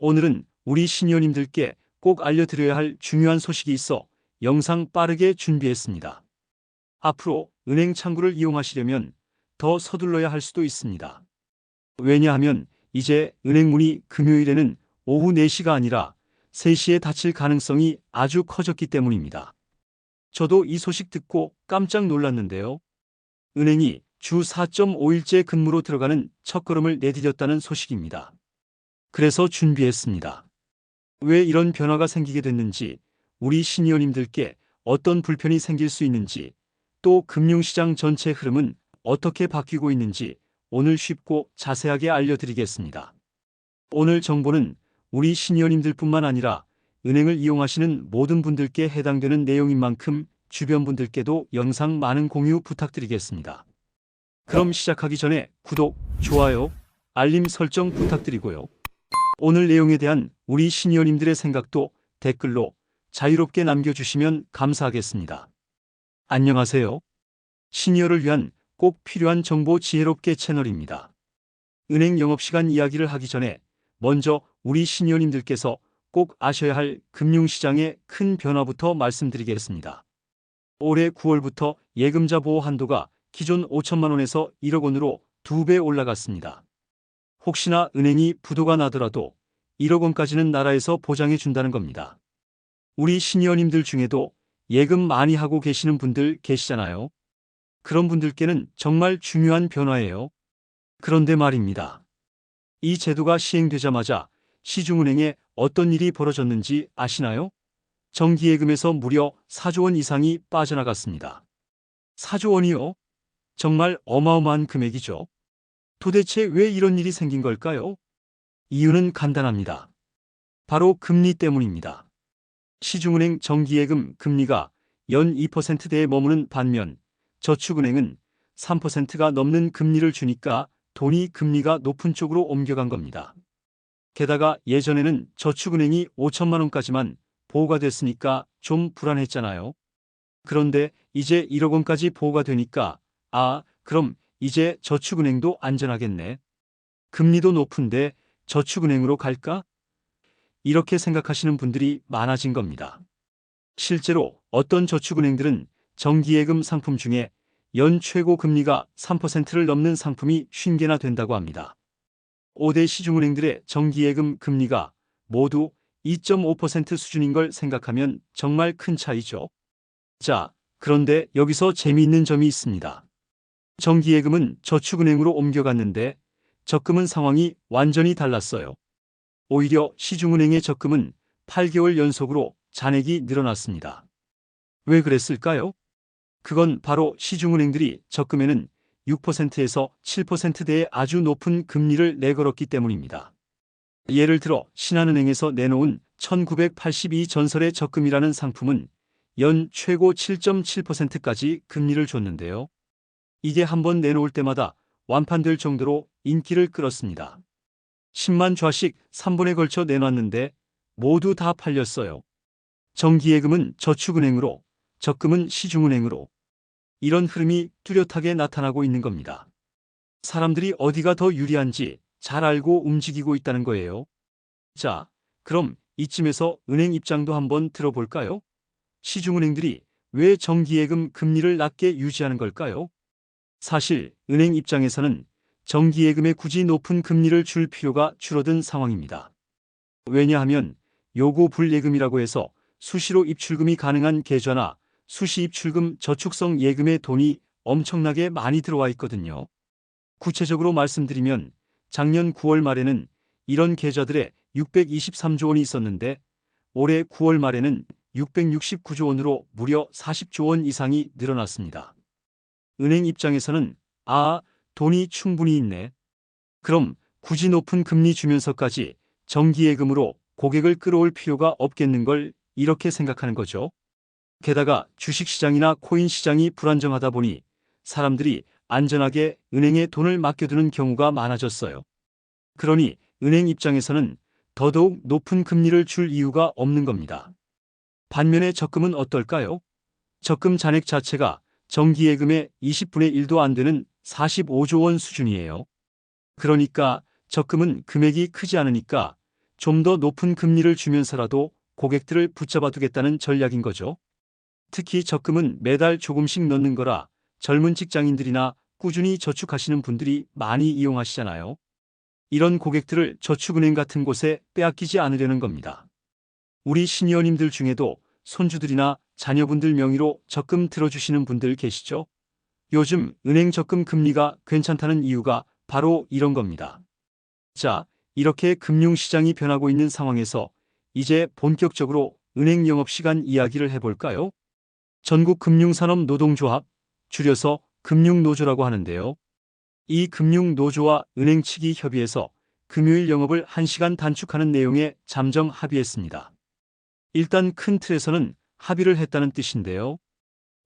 오늘은 우리 시니어님들께 꼭 알려드려야 할 중요한 소식이 있어 영상 빠르게 준비했습니다. 앞으로 은행 창구를 이용하시려면 더 서둘러야 할 수도 있습니다. 왜냐하면 이제 은행 문이 금요일에는 오후 4시가 아니라 3시에 닫힐 가능성이 아주 커졌기 때문입니다. 저도 이 소식 듣고 깜짝 놀랐는데요. 은행이 주 4.5일째 근무로 들어가는 첫걸음을 내디뎠다는 소식입니다. 그래서 준비했습니다. 왜 이런 변화가 생기게 됐는지, 우리 시니어님들께 어떤 불편이 생길 수 있는지, 또 금융시장 전체 흐름은 어떻게 바뀌고 있는지 오늘 쉽고 자세하게 알려드리겠습니다. 오늘 정보는 우리 시니어님들뿐만 아니라 은행을 이용하시는 모든 분들께 해당되는 내용인 만큼 주변 분들께도 영상 많은 공유 부탁드리겠습니다. 그럼 시작하기 전에 구독, 좋아요, 알림 설정 부탁드리고요. 오늘 내용에 대한 우리 시니어님들의 생각도 댓글로 자유롭게 남겨주시면 감사하겠습니다. 안녕하세요. 시니어를 위한 꼭 필요한 정보 지혜롭게 채널입니다. 은행 영업시간 이야기를 하기 전에 먼저 우리 시니어님들께서 꼭 아셔야 할 금융시장의 큰 변화부터 말씀드리겠습니다. 올해 9월부터 예금자 보호 한도가 기존 5천만 원에서 1억 원으로 2배 올라갔습니다. 혹시나 은행이 부도가 나더라도 1억 원까지는 나라에서 보장해 준다는 겁니다. 우리 시니어님들 중에도 예금 많이 하고 계시는 분들 계시잖아요. 그런 분들께는 정말 중요한 변화예요. 그런데 말입니다. 이 제도가 시행되자마자 시중은행에 어떤 일이 벌어졌는지 아시나요? 정기예금에서 무려 4조 원 이상이 빠져나갔습니다. 4조 원이요? 정말 어마어마한 금액이죠. 도대체 왜 이런 일이 생긴 걸까요? 이유는 간단합니다. 바로 금리 때문입니다. 시중은행 정기예금 금리가 연 2%대에 머무는 반면 저축은행은 3%가 넘는 금리를 주니까 돈이 금리가 높은 쪽으로 옮겨간 겁니다. 게다가 예전에는 저축은행이 5천만 원까지만 보호가 됐으니까 좀 불안했잖아요. 그런데 이제 1억 원까지 보호가 되니까 그럼 이제 저축은행도 안전하겠네. 금리도 높은데 저축은행으로 갈까? 이렇게 생각하시는 분들이 많아진 겁니다. 실제로 어떤 저축은행들은 정기예금 상품 중에 연 최고 금리가 3%를 넘는 상품이 50개나 된다고 합니다. 5대 시중은행들의 정기예금 금리가 모두 2.5% 수준인 걸 생각하면 정말 큰 차이죠. 자, 그런데 여기서 재미있는 점이 있습니다. 정기예금은 저축은행으로 옮겨갔는데 적금은 상황이 완전히 달랐어요. 오히려 시중은행의 적금은 8개월 연속으로 잔액이 늘어났습니다. 왜 그랬을까요? 그건 바로 시중은행들이 적금에는 6%에서 7%대의 아주 높은 금리를 내걸었기 때문입니다. 예를 들어 신한은행에서 내놓은 1982 전설의 적금이라는 상품은 연 최고 7.7%까지 금리를 줬는데요. 이게 한번 내놓을 때마다 완판될 정도로 인기를 끌었습니다. 10만 좌씩 3번에 걸쳐 내놨는데 모두 다 팔렸어요. 정기예금은 저축은행으로, 적금은 시중은행으로. 이런 흐름이 뚜렷하게 나타나고 있는 겁니다. 사람들이 어디가 더 유리한지 잘 알고 움직이고 있다는 거예요. 자, 그럼 이쯤에서 은행 입장도 한번 들어볼까요? 시중은행들이 왜 정기예금 금리를 낮게 유지하는 걸까요? 사실 은행 입장에서는 정기예금에 굳이 높은 금리를 줄 필요가 줄어든 상황입니다. 왜냐하면 요구 불예금이라고 해서 수시로 입출금이 가능한 계좌나 수시 입출금 저축성 예금에 돈이 엄청나게 많이 들어와 있거든요. 구체적으로 말씀드리면 작년 9월 말에는 이런 계좌들에 623조 원이 있었는데 올해 9월 말에는 669조 원으로 무려 40조 원 이상이 늘어났습니다. 은행 입장에서는 돈이 충분히 있네. 그럼 굳이 높은 금리 주면서까지 정기예금으로 고객을 끌어올 필요가 없겠는 걸 이렇게 생각하는 거죠. 게다가 주식시장이나 코인시장이 불안정하다 보니 사람들이 안전하게 은행에 돈을 맡겨두는 경우가 많아졌어요. 그러니 은행 입장에서는 더더욱 높은 금리를 줄 이유가 없는 겁니다. 반면에 적금은 어떨까요? 적금 잔액 자체가 정기예금의 20분의 1도 안 되는 45조 원 수준이에요. 그러니까 적금은 금액이 크지 않으니까 좀 더 높은 금리를 주면서라도 고객들을 붙잡아두겠다는 전략인 거죠. 특히 적금은 매달 조금씩 넣는 거라 젊은 직장인들이나 꾸준히 저축하시는 분들이 많이 이용하시잖아요. 이런 고객들을 저축은행 같은 곳에 빼앗기지 않으려는 겁니다. 우리 시니어님들 중에도 손주들이나 자녀분들 명의로 적금 들어주시는 분들 계시죠? 요즘 은행 적금 금리가 괜찮다는 이유가 바로 이런 겁니다. 자, 이렇게 금융시장이 변하고 있는 상황에서 이제 본격적으로 은행 영업시간 이야기를 해볼까요? 전국금융산업노동조합, 줄여서 금융노조라고 하는데요. 이 금융노조와 은행 측이 협의해서 금요일 영업을 1시간 단축하는 내용의 잠정 합의했습니다. 일단 큰 틀에서는 합의를 했다는 뜻인데요.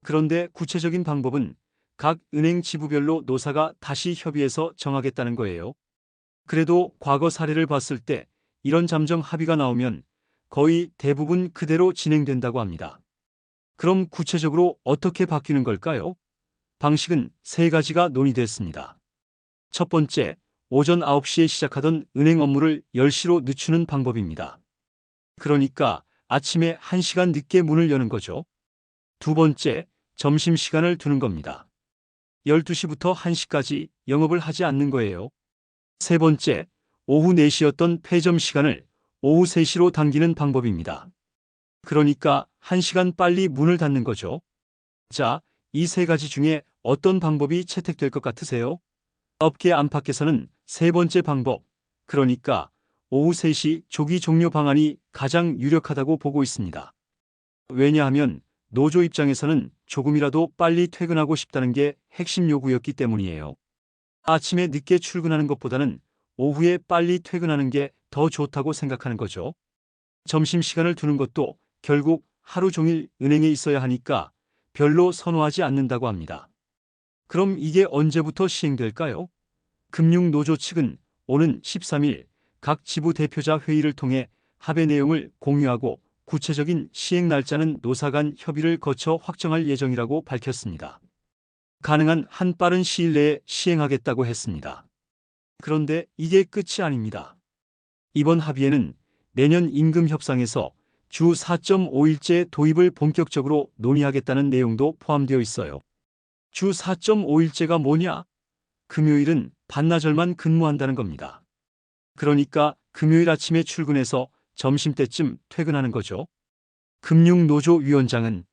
그런데 구체적인 방법은 각 은행 지부별로 노사가 다시 협의해서 정하겠다는 거예요. 그래도 과거 사례를 봤을 때 이런 잠정 합의가 나오면 거의 대부분 그대로 진행된다고 합니다. 그럼 구체적으로 어떻게 바뀌는 걸까요? 방식은 3가지가 논의됐습니다. 첫 번째, 오전 9시에 시작하던 은행 업무를 10시로 늦추는 방법입니다. 그러니까 아침에 1시간 늦게 문을 여는 거죠. 두 번째, 점심시간을 두는 겁니다. 12시부터 1시까지 영업을 하지 않는 거예요. 세 번째, 오후 4시였던 폐점 시간을 오후 3시로 당기는 방법입니다. 그러니까 1시간 빨리 문을 닫는 거죠. 자, 이 3가지 중에 어떤 방법이 채택될 것 같으세요? 업계 안팎에서는 세 번째 방법, 그러니까 오후 3시 조기 종료 방안이 가장 유력하다고 보고 있습니다. 왜냐하면 노조 입장에서는 조금이라도 빨리 퇴근하고 싶다는 게 핵심 요구였기 때문이에요. 아침에 늦게 출근하는 것보다는 오후에 빨리 퇴근하는 게 더 좋다고 생각하는 거죠. 점심시간을 두는 것도 결국 하루 종일 은행에 있어야 하니까 별로 선호하지 않는다고 합니다. 그럼 이게 언제부터 시행될까요? 금융노조 측은 오는 13일 각 지부 대표자 회의를 통해 합의 내용을 공유하고 구체적인 시행 날짜는 노사 간 협의를 거쳐 확정할 예정이라고 밝혔습니다. 가능한 한 빠른 시일 내에 시행하겠다고 했습니다. 그런데 이게 끝이 아닙니다. 이번 합의에는 내년 임금 협상에서 주 4.5일제 도입을 본격적으로 논의하겠다는 내용도 포함되어 있어요. 주 4.5일제가 뭐냐? 금요일은 반나절만 근무한다는 겁니다. 그러니까 금요일 아침에 출근해서 점심때쯤 퇴근하는 거죠. 금융노조 위원장은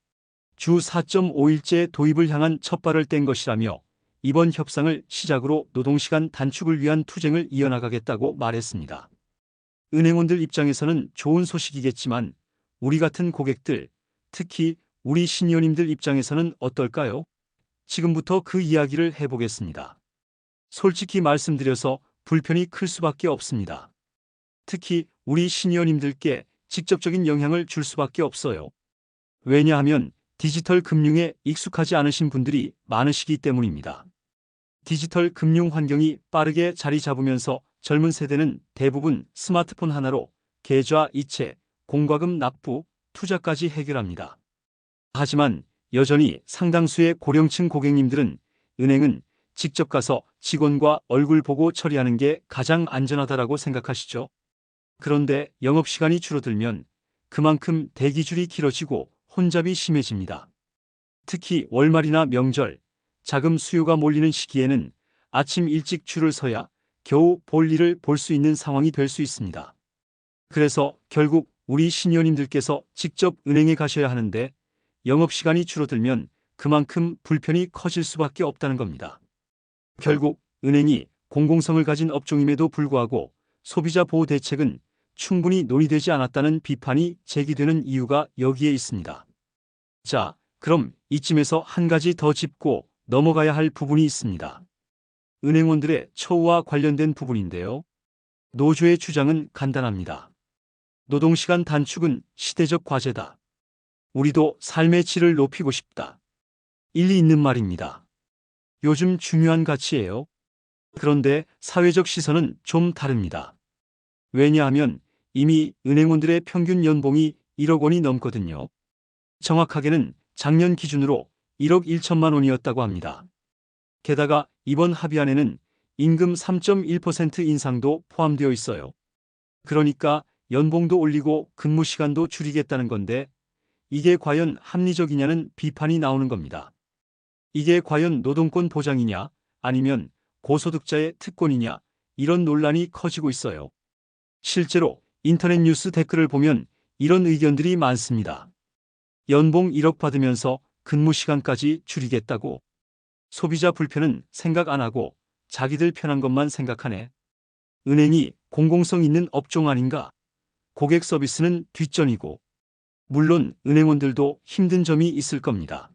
주 4.5일제 도입을 향한 첫발을 뗀 것이라며 이번 협상을 시작으로 노동시간 단축을 위한 투쟁을 이어나가겠다고 말했습니다. 은행원들 입장에서는 좋은 소식이겠지만 우리 같은 고객들, 특히 우리 시니어님들 입장에서는 어떨까요? 지금부터 그 이야기를 해보겠습니다. 솔직히 말씀드려서 불편이 클 수밖에 없습니다. 특히 우리 시니어님들께 직접적인 영향을 줄 수밖에 없어요. 왜냐하면 디지털 금융에 익숙하지 않으신 분들이 많으시기 때문입니다. 디지털 금융 환경이 빠르게 자리 잡으면서 젊은 세대는 대부분 스마트폰 하나로 계좌 이체, 공과금 납부, 투자까지 해결합니다. 하지만 여전히 상당수의 고령층 고객님들은 은행은 직접 가서 직원과 얼굴 보고 처리하는 게 가장 안전하다라고 생각하시죠. 그런데 영업시간이 줄어들면 그만큼 대기줄이 길어지고 혼잡이 심해집니다. 특히 월말이나 명절, 자금 수요가 몰리는 시기에는 아침 일찍 줄을 서야 겨우 볼일을 볼 수 있는 상황이 될 수 있습니다. 그래서 결국 우리 시니어님들께서 직접 은행에 가셔야 하는데 영업시간이 줄어들면 그만큼 불편이 커질 수밖에 없다는 겁니다. 결국 은행이 공공성을 가진 업종임에도 불구하고 소비자 보호 대책은 충분히 논의되지 않았다는 비판이 제기되는 이유가 여기에 있습니다. 자, 그럼 이쯤에서 한 가지 더 짚고 넘어가야 할 부분이 있습니다. 은행원들의 처우와 관련된 부분인데요. 노조의 주장은 간단합니다. 노동시간 단축은 시대적 과제다. 우리도 삶의 질을 높이고 싶다. 일리 있는 말입니다. 요즘 중요한 가치예요. 그런데 사회적 시선은 좀 다릅니다. 왜냐하면 이미 은행원들의 평균 연봉이 1억 원이 넘거든요. 정확하게는 작년 기준으로 1억 1천만 원이었다고 합니다. 게다가 이번 합의안에는 임금 3.1% 인상도 포함되어 있어요. 그러니까 연봉도 올리고 근무 시간도 줄이겠다는 건데 이게 과연 합리적이냐는 비판이 나오는 겁니다. 이게 과연 노동권 보장이냐 아니면 고소득자의 특권이냐 이런 논란이 커지고 있어요. 실제로 인터넷 뉴스 댓글을 보면 이런 의견들이 많습니다. 연봉 1억 받으면서 근무 시간까지 줄이겠다고. 소비자 불편은 생각 안 하고 자기들 편한 것만 생각하네. 은행이 공공성 있는 업종 아닌가? 고객 서비스는 뒷전이고. 물론 은행원들도 힘든 점이 있을 겁니다.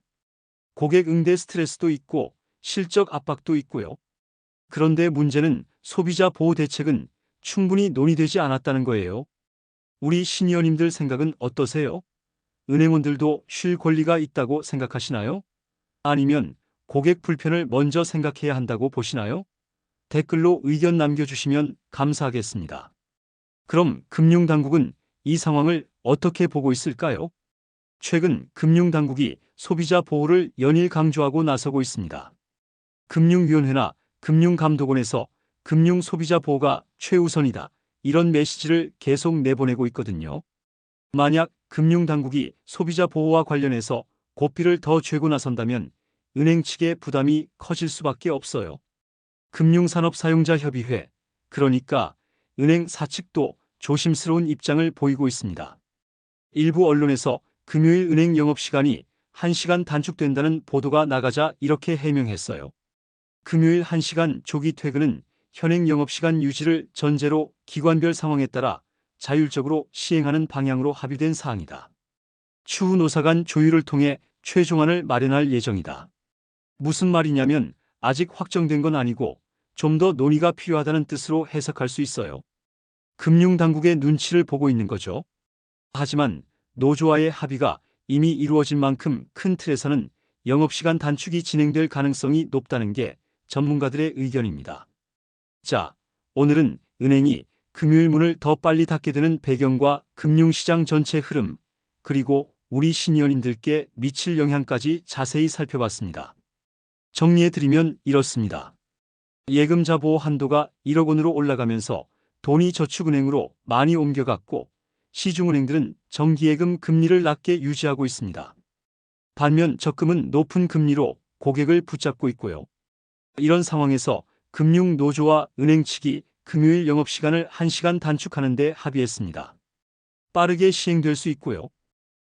고객 응대 스트레스도 있고 실적 압박도 있고요. 그런데 문제는 소비자 보호 대책은 충분히 논의되지 않았다는 거예요. 우리 시니어님들 생각은 어떠세요? 은행원들도 쉴 권리가 있다고 생각하시나요? 아니면 고객 불편을 먼저 생각해야 한다고 보시나요? 댓글로 의견 남겨주시면 감사하겠습니다. 그럼 금융당국은 이 상황을 어떻게 보고 있을까요? 최근 금융당국이 소비자 보호를 연일 강조하고 나서고 있습니다. 금융위원회나 금융감독원에서 금융 소비자 보호가 최우선이다. 이런 메시지를 계속 내보내고 있거든요. 만약 금융당국이 소비자 보호와 관련해서 고삐를 더 쥐고 나선다면 은행 측의 부담이 커질 수밖에 없어요. 금융산업사용자협의회, 그러니까 은행 사측도 조심스러운 입장을 보이고 있습니다. 일부 언론에서 금요일 은행 영업시간이 1시간 단축된다는 보도가 나가자 이렇게 해명했어요. 금요일 1시간 조기 퇴근은 현행 영업시간 유지를 전제로 기관별 상황에 따라 자율적으로 시행하는 방향으로 합의된 사항이다. 추후 노사 간 조율을 통해 최종안을 마련할 예정이다. 무슨 말이냐면 아직 확정된 건 아니고 좀 더 논의가 필요하다는 뜻으로 해석할 수 있어요. 금융당국의 눈치를 보고 있는 거죠. 하지만 노조와의 합의가 이미 이루어진 만큼 큰 틀에서는 영업시간 단축이 진행될 가능성이 높다는 게 전문가들의 의견입니다. 자, 오늘은 은행이 금요일 문을 더 빨리 닫게 되는 배경과 금융시장 전체 흐름, 그리고 우리 시니어님들께 미칠 영향까지 자세히 살펴봤습니다. 정리해드리면 이렇습니다. 예금자 보호 한도가 1억 원으로 올라가면서 돈이 저축은행으로 많이 옮겨갔고 시중은행들은 정기예금 금리를 낮게 유지하고 있습니다. 반면 적금은 높은 금리로 고객을 붙잡고 있고요. 이런 상황에서 금융노조와 은행 측이 금요일 영업시간을 1시간 단축하는 데 합의했습니다. 빠르게 시행될 수 있고요.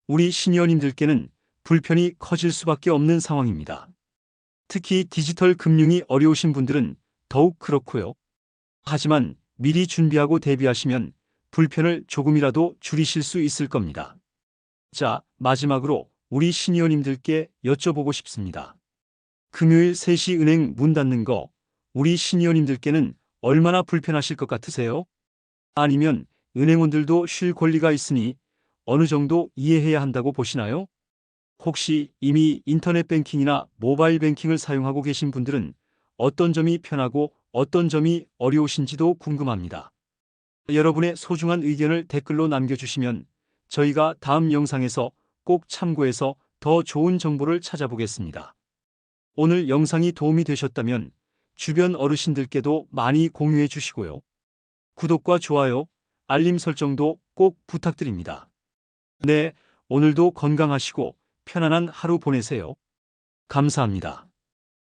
우리 시니어님들께는 불편이 커질 수밖에 없는 상황입니다. 특히 디지털 금융이 어려우신 분들은 더욱 그렇고요. 하지만 미리 준비하고 대비하시면 불편을 조금이라도 줄이실 수 있을 겁니다. 자, 마지막으로 우리 시니어님들께 여쭤보고 싶습니다. 금요일 3시 은행 문 닫는 거 우리 시니어님들께는 얼마나 불편하실 것 같으세요? 아니면 은행원들도 쉴 권리가 있으니 어느 정도 이해해야 한다고 보시나요? 혹시 이미 인터넷 뱅킹이나 모바일 뱅킹을 사용하고 계신 분들은 어떤 점이 편하고 어떤 점이 어려우신지도 궁금합니다. 여러분의 소중한 의견을 댓글로 남겨주시면 저희가 다음 영상에서 꼭 참고해서 더 좋은 정보를 찾아보겠습니다. 오늘 영상이 도움이 되셨다면 주변 어르신들께도 많이 공유해 주시고요. 구독과 좋아요, 알림 설정도 꼭 부탁드립니다. 네, 오늘도 건강하시고 편안한 하루 보내세요. 감사합니다.